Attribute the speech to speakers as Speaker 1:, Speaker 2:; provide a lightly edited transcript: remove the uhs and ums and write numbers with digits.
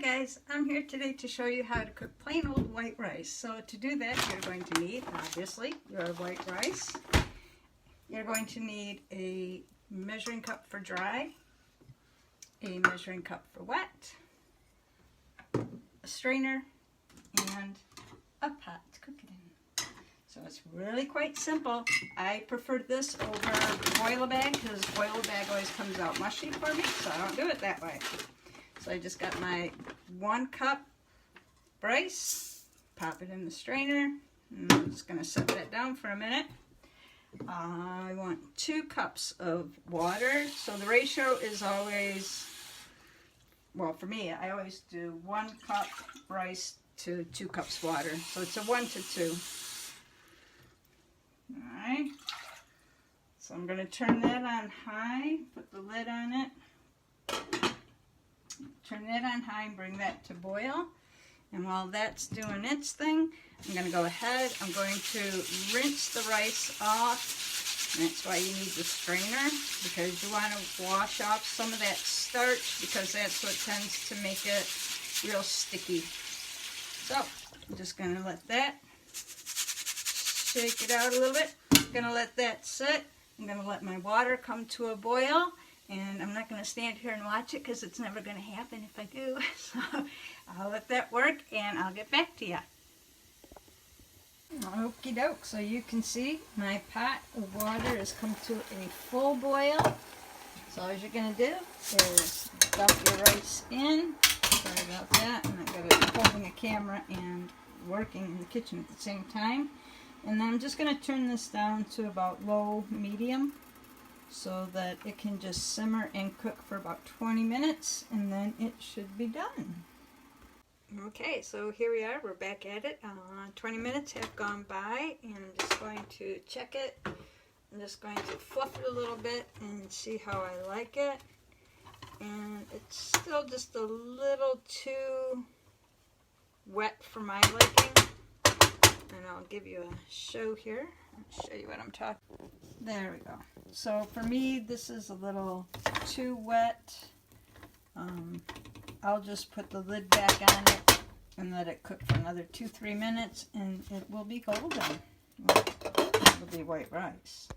Speaker 1: guys, I'm here today to show you how to cook plain old white rice. So to do that, you're going to need, obviously, your white rice. You're going to need a measuring cup for dry, a measuring cup for wet, a strainer, and a pot to cook it in. So it's really quite simple. I prefer this over boil a bag because boil a bag always comes out mushy for me, so I don't do it that way. So I just got my 1 cup rice, pop it in the strainer, and I'm just going to set that down for a minute. I want 2 cups of water, so the ratio is always, well for me, I always do 1 cup rice to 2 cups water, so it's a 1 to 2. Alright, so I'm going to turn that on high, put the lid on it. Turn that on high and bring that to boil. And while that's doing its thing, I'm going to go ahead. I'm going to rinse the rice off. And that's why you need the strainer, because you want to wash off some of that starch, because that's what tends to make it real sticky. So I'm just going to let that shake it out a little bit. I'm going to let that sit. I'm going to let my water come to a boil. And I'm not going to stand here and watch it because it's never going to happen if I do. So I'll let that work and I'll get back to you. Okie doke. So you can see my pot of water has come to a full boil. So all you're going to do is dump your rice in. Sorry about that. I'm not good at holding a camera and working in the kitchen at the same time. And then I'm just going to turn this down to about low medium, so that it can just simmer and cook for about 20 minutes, and then it should be done. Okay, so here we are, we're back at it. 20 minutes have gone by, and I'm just going to check it. I'm just going to fluff it a little bit and see how I like it. And it's still just a little too wet for my liking. And I'll give you a show here. I'll show you what I'm talking about. There we go. So for me, this is a little too wet. I'll just put the lid back on it and let it cook for another 2-3 minutes, and it will be golden. It will be white rice.